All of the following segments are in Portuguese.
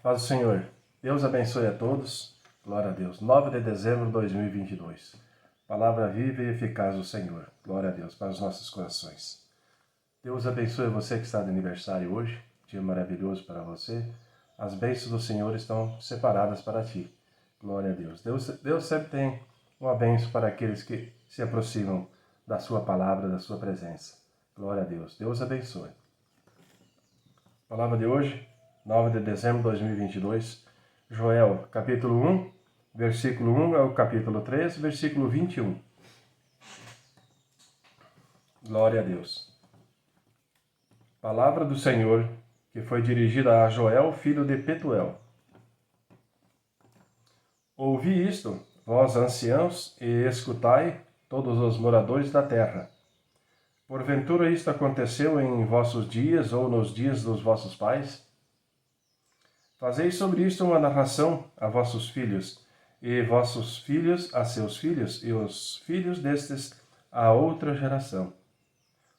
Paz do Senhor. Deus abençoe a todos. Glória a Deus. 9 de dezembro de 2022. Palavra viva e eficaz do Senhor. Glória a Deus para os nossos corações. Deus abençoe você que está de aniversário hoje. Dia maravilhoso para você. As bênçãos do Senhor estão separadas para ti. Glória a Deus. Deus sempre tem uma bênção para aqueles que se aproximam da sua palavra, da sua presença. Glória a Deus. Deus abençoe. Palavra de hoje, 9 de dezembro de 2022, Joel, capítulo 1, versículo 1 ao capítulo 3, versículo 21. Glória a Deus. Palavra do Senhor, que foi dirigida a Joel, filho de Petuel. Ouvi isto, vós anciãos, e escutai, todos os moradores da terra. Porventura isto aconteceu em vossos dias ou nos dias dos vossos pais? Fazei sobre isto uma narração a vossos filhos, e vossos filhos a seus filhos, e os filhos destes a outra geração.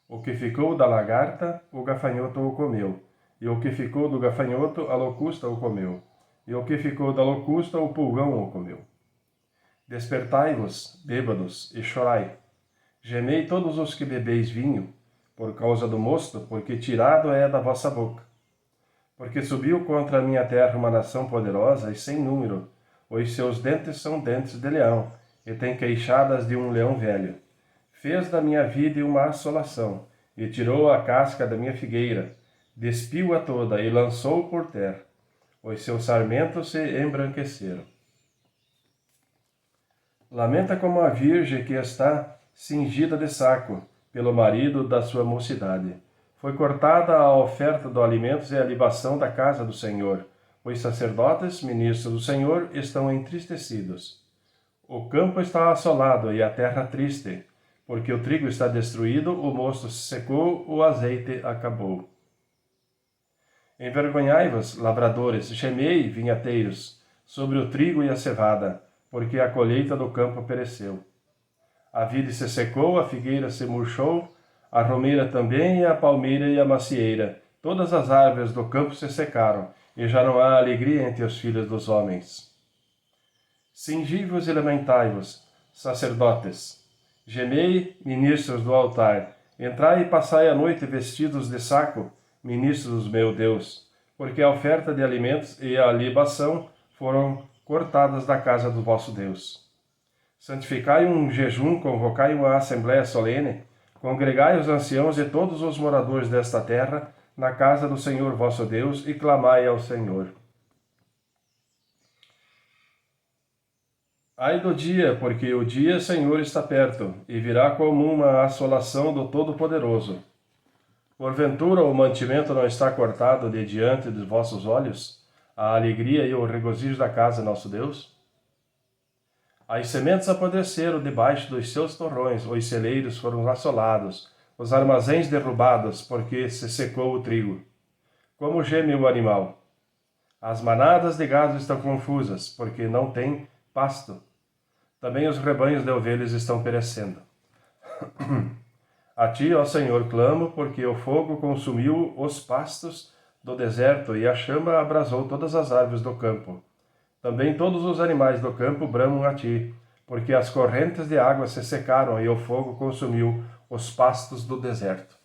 O que ficou da lagarta, o gafanhoto o comeu, e o que ficou do gafanhoto, a locusta o comeu, e o que ficou da locusta, o pulgão o comeu. Despertai-vos, bêbados, e chorai. Gemei todos os que bebeis vinho, por causa do mosto, porque tirado é da vossa boca. Porque subiu contra a minha terra uma nação poderosa e sem número, os seus dentes são dentes de leão, e tem queixadas de um leão velho. Fez da minha vida uma assolação, e tirou a casca da minha figueira, despiu-a toda e lançou por terra. Os seus sarmentos se embranqueceram. Lamenta como a virgem que está cingida de saco, pelo marido da sua mocidade. Foi cortada a oferta de alimentos e a libação da casa do Senhor. Os sacerdotes, ministros do Senhor, estão entristecidos. O campo está assolado e a terra triste, porque o trigo está destruído, o mosto se secou, o azeite acabou. Envergonhai-vos, lavradores, gemei, vinhateiros, sobre o trigo e a cevada, porque a colheita do campo pereceu. A vide se secou, a figueira se murchou, a romeira também, e a palmeira e a macieira. Todas as árvores do campo se secaram, e já não há alegria entre os filhos dos homens. Cingi-vos e lamentai-vos, sacerdotes. Gemei, ministros do altar. Entrai e passai a noite vestidos de saco, ministros do meu Deus, porque a oferta de alimentos e a libação foram cortadas da casa do vosso Deus. Santificai um jejum, convocai uma assembléia solene, congregai os anciãos e todos os moradores desta terra na casa do Senhor vosso Deus e clamai ao Senhor. Ai do dia, porque o dia, Senhor, está perto, e virá como uma assolação do Todo-Poderoso. Porventura o mantimento não está cortado de diante dos vossos olhos, a alegria e o regozijo da casa nosso Deus? As sementes apodreceram debaixo dos seus torrões, os celeiros foram assolados, os armazéns derrubados, porque se secou o trigo. Como geme o animal? As manadas de gado estão confusas, porque não têm pasto. Também os rebanhos de ovelhas estão perecendo. A ti, ó Senhor, clamo, porque o fogo consumiu os pastos do deserto e a chama abrasou todas as árvores do campo. Também todos os animais do campo bramam a ti, porque as correntes de água se secaram e o fogo consumiu os pastos do deserto.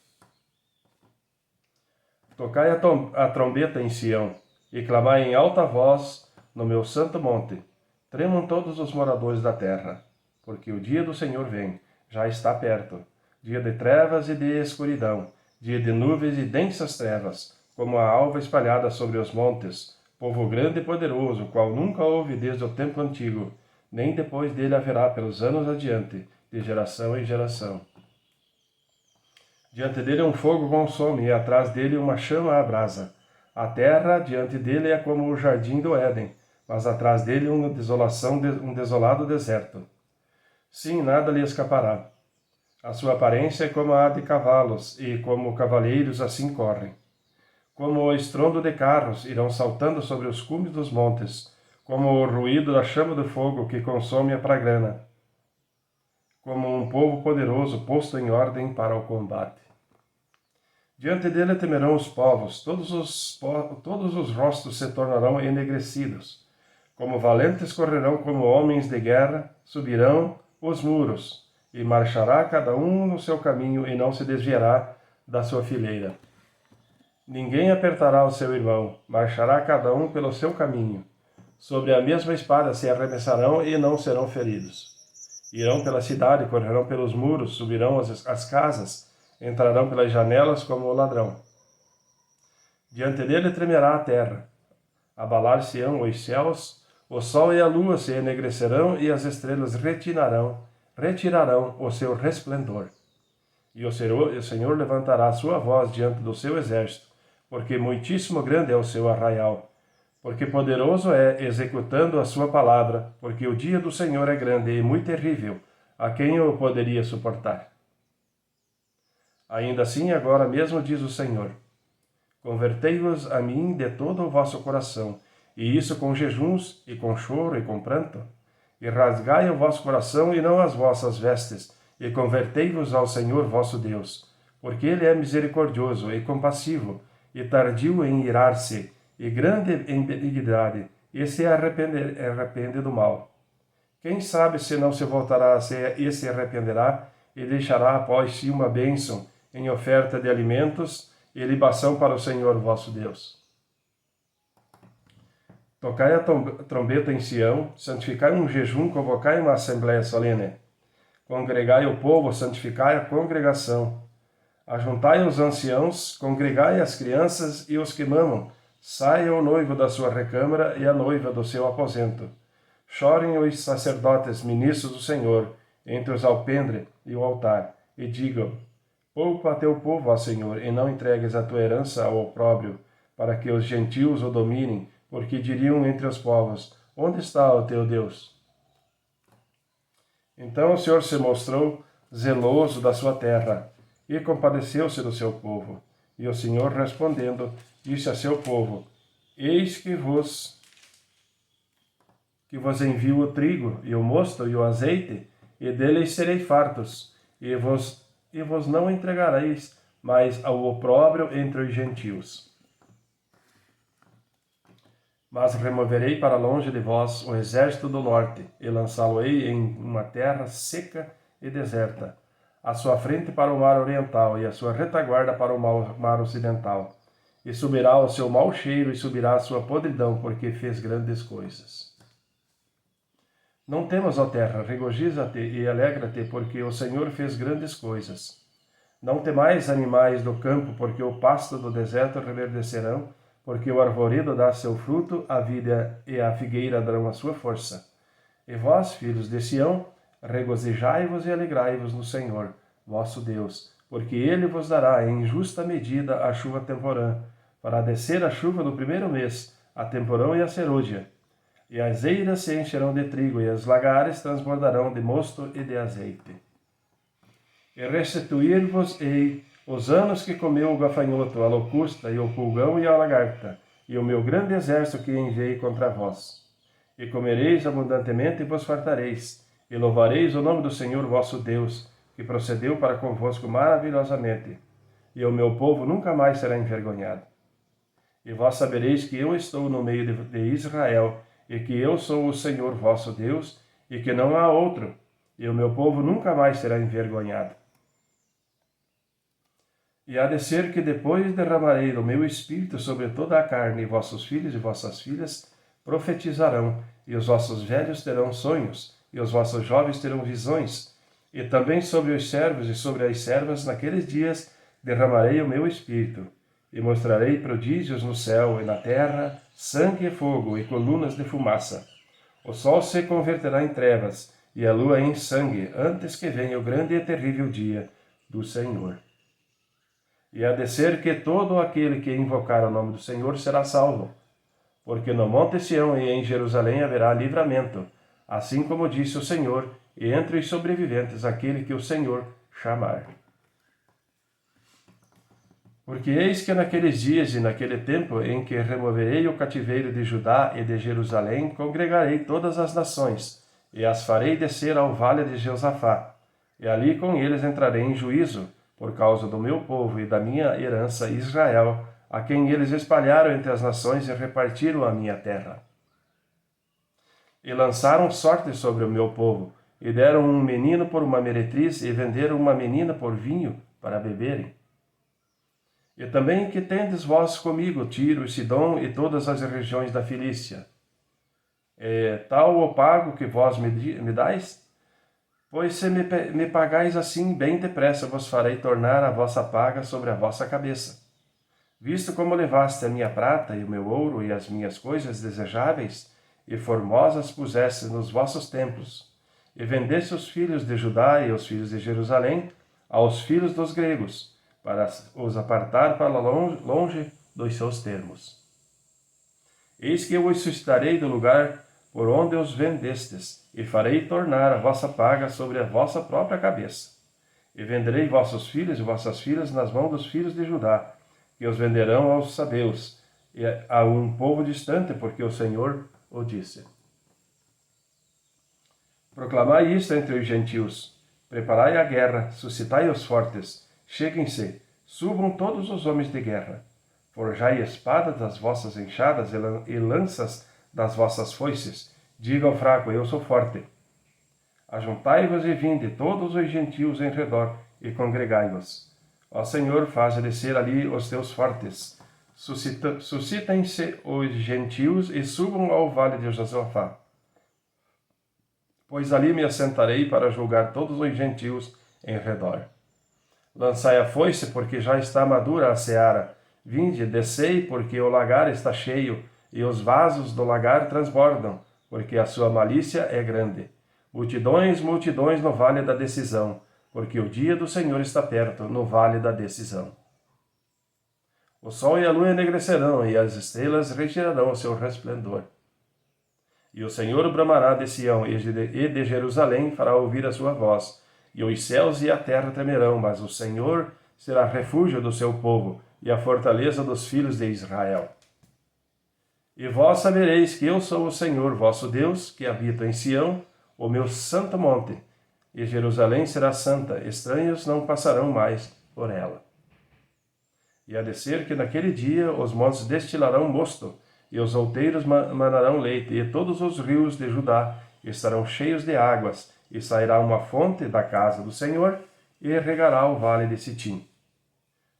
Tocai a trombeta em Sião, e clamai em alta voz no meu santo monte. Tremam todos os moradores da terra, porque o dia do Senhor vem, já está perto. Dia de trevas e de escuridão, dia de nuvens e densas trevas, como a alva espalhada sobre os montes, povo grande e poderoso, qual nunca houve desde o tempo antigo, nem depois dele haverá pelos anos adiante, de geração em geração. Diante dele um fogo consome, e atrás dele uma chama abrasa. A terra diante dele é como o jardim do Éden, mas atrás dele uma desolação, um desolado deserto. Sim, nada lhe escapará. A sua aparência é como a de cavalos, e como cavaleiros assim correm. Como o estrondo de carros irão saltando sobre os cumes dos montes, como o ruído da chama do fogo que consome a pragrana, como um povo poderoso posto em ordem para o combate. Diante dele temerão os povos, todos os rostos se tornarão enegrecidos. Como valentes correrão como homens de guerra, subirão os muros, e marchará cada um no seu caminho e não se desviará da sua fileira. Ninguém apertará o seu irmão, marchará cada um pelo seu caminho. Sobre a mesma espada se arremessarão e não serão feridos. Irão pela cidade, correrão pelos muros, subirão as casas, entrarão pelas janelas como o ladrão. Diante dele tremerá a terra, abalar-se-ão os céus, o sol e a lua se enegrecerão e as estrelas retirarão o seu resplendor. E o Senhor levantará a sua voz diante do seu exército, porque muitíssimo grande é o seu arraial, porque poderoso é executando a sua palavra, porque o dia do Senhor é grande e muito terrível, a quem o poderia suportar? Ainda assim, agora mesmo diz o Senhor: convertei-vos a mim de todo o vosso coração, e isso com jejuns, e com choro, e com pranto. E rasgai o vosso coração e não as vossas vestes, e convertei-vos ao Senhor vosso Deus, porque Ele é misericordioso e compassivo, e tardio em irar-se, e grande em benignidade, e se arrepende do mal. Quem sabe se não se voltará e se arrependerá, e deixará após si uma bênção em oferta de alimentos e libação para o Senhor vosso Deus. Tocai a trombeta em Sião, santificai um jejum, convocai uma assembléia solene. Congregai o povo, santificai a congregação. Ajuntai os anciãos, congregai as crianças e os que mamam. Saia o noivo da sua recâmara e a noiva do seu aposento. Chorem os sacerdotes, ministros do Senhor, entre os alpendre e o altar, e digam: poupa a teu povo, ó Senhor, e não entregues a tua herança ao opróbrio, para que os gentios o dominem, porque diriam entre os povos: onde está o teu Deus? Então o Senhor se mostrou zeloso da sua terra, e compadeceu-se do seu povo. E o Senhor, respondendo, disse a seu povo: eis que vos envio o trigo, e o mosto, e o azeite, e deles serei fartos, e vos não entregareis mais ao opróbrio entre os gentios. Mas removerei para longe de vós o exército do norte, e lançá-lo-ei em uma terra seca e deserta, a sua frente para o mar oriental, e a sua retaguarda para o mar ocidental. E subirá o seu mau cheiro, e subirá a sua podridão, porque fez grandes coisas. Não temas, ó terra, regozija-te e alegra-te, porque o Senhor fez grandes coisas. Não temais, animais do campo, porque o pasto do deserto reverdecerão, porque o arvoredo dá seu fruto, a vida e a figueira darão a sua força. E vós, filhos de Sião, regozijai-vos e alegrai-vos no Senhor, vosso Deus, porque Ele vos dará em justa medida a chuva temporã, para descer a chuva no primeiro mês, a temporão e a serôdia. E as eiras se encherão de trigo, e os lagares transbordarão de mosto e de azeite. E restituir-vos-ei os anos que comeu o gafanhoto, a locusta, e o pulgão e a lagarta, e o meu grande exército que enviei contra vós. E comereis abundantemente e vos fartareis, e louvareis o nome do Senhor vosso Deus, que procedeu para convosco maravilhosamente, e o meu povo nunca mais será envergonhado. E vós sabereis que eu estou no meio de Israel, e que eu sou o Senhor vosso Deus, e que não há outro, e o meu povo nunca mais será envergonhado. E há de ser que depois derramarei do meu espírito sobre toda a carne, e vossos filhos e vossas filhas profetizarão, e os vossos velhos terão sonhos, e os vossos jovens terão visões, e também sobre os servos e sobre as servas naqueles dias derramarei o meu espírito, e mostrarei prodígios no céu e na terra, sangue e fogo, e colunas de fumaça. O sol se converterá em trevas, e a lua em sangue, antes que venha o grande e terrível dia do Senhor. E há de ser que todo aquele que invocar o nome do Senhor será salvo, porque no monte Sião e em Jerusalém haverá livramento, assim como disse o Senhor, e entre os sobreviventes aquele que o Senhor chamar. Porque eis que naqueles dias e naquele tempo em que removerei o cativeiro de Judá e de Jerusalém, congregarei todas as nações, e as farei descer ao vale de Josafá, e ali com eles entrarei em juízo, por causa do meu povo e da minha herança Israel, a quem eles espalharam entre as nações e repartiram a minha terra. E lançaram sorte sobre o meu povo, e deram um menino por uma meretriz, e venderam uma menina por vinho para beberem. E também que tendes vós comigo Tiro e Sidom e todas as regiões da Filístia. É tal o pago que vós me dais? Pois se me pagais assim, bem depressa vos farei tornar a vossa paga sobre a vossa cabeça. Visto como levaste a minha prata e o meu ouro e as minhas coisas desejáveis, e formosas puseste nos vossos templos, e vendeste os filhos de Judá e os filhos de Jerusalém aos filhos dos gregos, para os apartar para longe dos seus termos. Eis que eu os suscitarei do lugar por onde os vendestes, e farei tornar a vossa paga sobre a vossa própria cabeça. E venderei vossos filhos e vossas filhas nas mãos dos filhos de Judá, que os venderão aos sabeus, e a um povo distante, porque o Senhor o disse. Proclamai isto entre os gentios, preparai a guerra, suscitai os fortes, cheguem-se, subam todos os homens de guerra. Forjai espadas das vossas enxadas e lanças das vossas foices. Diga ao fraco, eu sou forte. Ajuntai-vos e vinde todos os gentios em redor, e congregai-vos. Ó Senhor, faze descer ali os teus fortes. Suscitem-se os gentios e subam ao vale de Josafá. Pois ali me assentarei para julgar todos os gentios em redor. Lançai a foice, porque já está madura a seara. Vinde, descei, porque o lagar está cheio, e os vasos do lagar transbordam, porque a sua malícia é grande. Multidões, multidões no vale da decisão, porque o dia do Senhor está perto, no vale da decisão. O sol e a lua enegrecerão, e as estrelas retirarão o seu resplendor. E o Senhor bramará de Sião e de Jerusalém fará ouvir a sua voz, e os céus e a terra tremerão, mas o Senhor será refúgio do seu povo, e a fortaleza dos filhos de Israel. E vós sabereis que eu sou o Senhor vosso Deus, que habito em Sião, o meu santo monte, e Jerusalém será santa, estranhos não passarão mais por ela. E há de ser que naquele dia os montes destilarão mosto, e os outeiros manarão leite, e todos os rios de Judá estarão cheios de águas, e sairá uma fonte da casa do Senhor, e regará o vale de Sitim.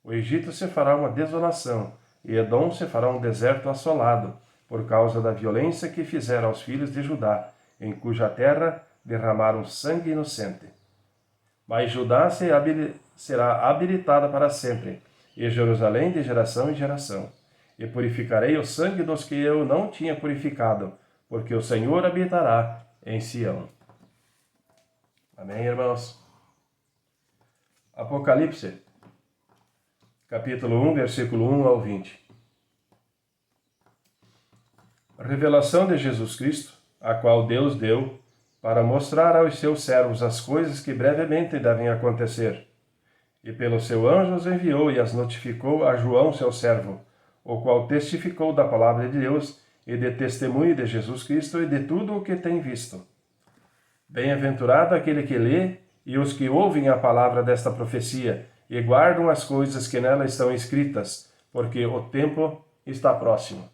O Egito se fará uma desolação, e Edom se fará um deserto assolado, por causa da violência que fizeram aos filhos de Judá, em cuja terra derramaram sangue inocente. Mas Judá será habilitada para sempre, e Jerusalém de geração em geração. E purificarei o sangue dos que eu não tinha purificado, porque o Senhor habitará em Sião. Amém, irmãos? Apocalipse, capítulo 1, versículo 1 ao 20. Revelação de Jesus Cristo, a qual Deus deu, para mostrar aos seus servos as coisas que brevemente devem acontecer. E pelo seu anjo os enviou e as notificou a João, seu servo, o qual testificou da palavra de Deus e de testemunho de Jesus Cristo e de tudo o que tem visto. Bem-aventurado aquele que lê e os que ouvem a palavra desta profecia e guardam as coisas que nela estão escritas, porque o tempo está próximo.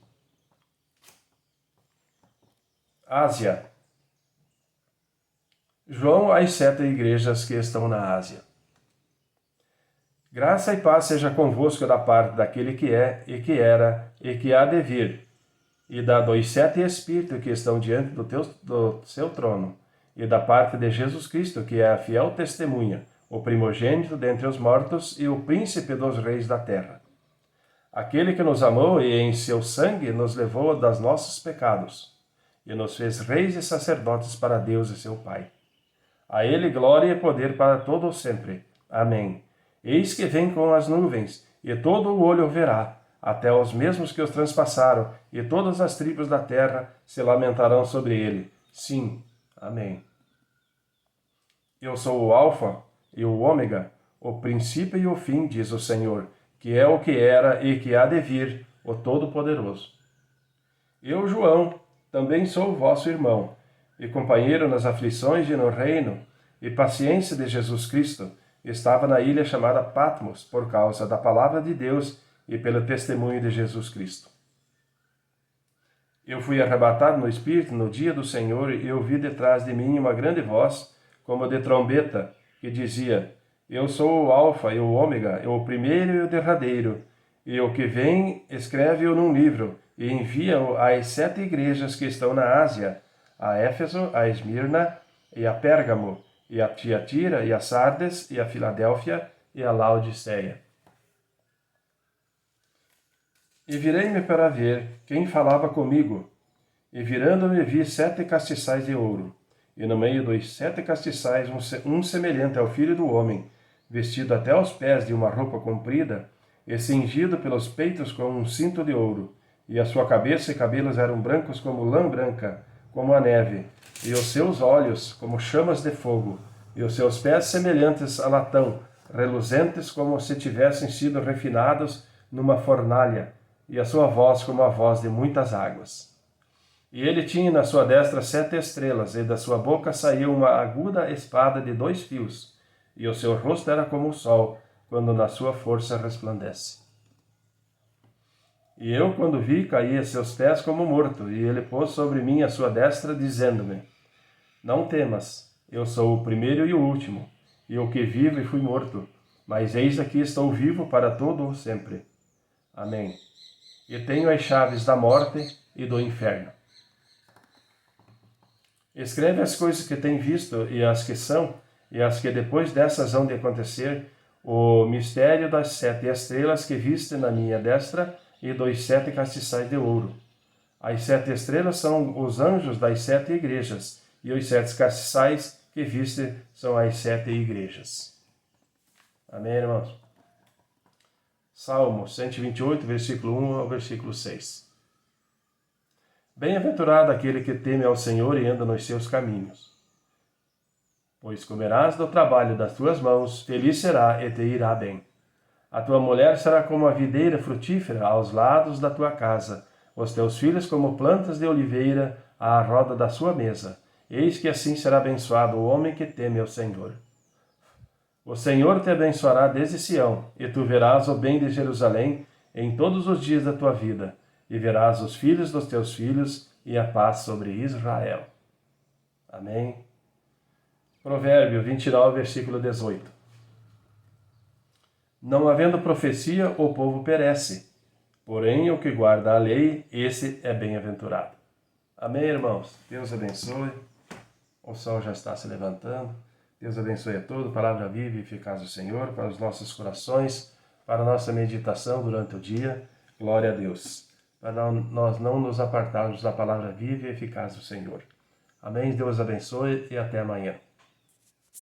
Ásia. João às 7 igrejas que estão na Ásia. Graça e paz seja convosco da parte daquele que é, e que era, e que há de vir, e da dos 7 Espíritos que estão diante do seu trono, e da parte de Jesus Cristo, que é a fiel testemunha, o primogênito dentre os mortos e o príncipe dos reis da terra. Aquele que nos amou e em seu sangue nos levou das nossos pecados, e nos fez reis e sacerdotes para Deus e seu Pai. A ele glória e poder para todo o sempre. Amém. Eis que vem com as nuvens, e todo o olho o verá, até os mesmos que os transpassaram, e todas as tribos da terra se lamentarão sobre ele. Sim. Amém. Eu sou o Alfa e o Ômega, o princípio e o fim, diz o Senhor, que é o que era e que há de vir, o Todo-Poderoso. Eu, João, também sou vosso irmão, e companheiro nas aflições e no reino, e paciência de Jesus Cristo, estava na ilha chamada Patmos por causa da palavra de Deus e pelo testemunho de Jesus Cristo. Eu fui arrebatado no Espírito no dia do Senhor e ouvi detrás de mim uma grande voz, como de trombeta, que dizia: Eu sou o Alfa e o Ômega, o primeiro e o derradeiro. E o que vem, escreve-o num livro e envia-o às 7 igrejas que estão na Ásia, a Éfeso, a Esmirna e a Pérgamo, e a Tiatira, e a Sardes, e a Filadélfia, e a Laodiceia. E virei-me para ver quem falava comigo, e virando-me vi 7 castiçais de ouro, e no meio dos 7 castiçais um semelhante ao Filho do Homem, vestido até aos pés de uma roupa comprida, e cingido pelos peitos com um cinto de ouro, e a sua cabeça e cabelos eram brancos como lã branca, como a neve, e os seus olhos como chamas de fogo, e os seus pés semelhantes a latão, reluzentes como se tivessem sido refinados numa fornalha, e a sua voz como a voz de muitas águas. E ele tinha na sua destra 7 estrelas, e da sua boca saía uma aguda espada de 2 fios, e o seu rosto era como o sol, quando na sua força resplandece. E eu, quando vi, caí a seus pés como morto, e ele pôs sobre mim a sua destra, dizendo-me: Não temas, eu sou o primeiro e o último, e o que vivo e fui morto, mas eis aqui estou vivo para todo o sempre. Amém. E tenho as chaves da morte e do inferno. Escreve as coisas que tem visto, e as que são, e as que depois dessas hão de acontecer, o mistério das 7 estrelas que viste na minha destra, e dos 7 castiçais de ouro. As 7 estrelas são os anjos das 7 igrejas, e os 7 castiçais que viste são as 7 igrejas. Amém, irmãos? Salmo 128, versículo 1 ao versículo 6. Bem-aventurado aquele que teme ao Senhor e anda nos seus caminhos. Pois comerás do trabalho das tuas mãos, feliz será e te irá bem. A tua mulher será como a videira frutífera aos lados da tua casa, os teus filhos como plantas de oliveira à roda da sua mesa. Eis que assim será abençoado o homem que teme ao Senhor. O Senhor te abençoará desde Sião, e tu verás o bem de Jerusalém em todos os dias da tua vida, e verás os filhos dos teus filhos e a paz sobre Israel. Amém. Provérbio 29, versículo 18. Não havendo profecia, o povo perece, porém o que guarda a lei, esse é bem-aventurado. Amém, irmãos? Deus abençoe. O sol já está se levantando. Deus abençoe a todos. Palavra viva e eficaz do Senhor para os nossos corações, para a nossa meditação durante o dia. Glória a Deus. Para nós não nos apartarmos da palavra viva e eficaz do Senhor. Amém. Deus abençoe e até amanhã.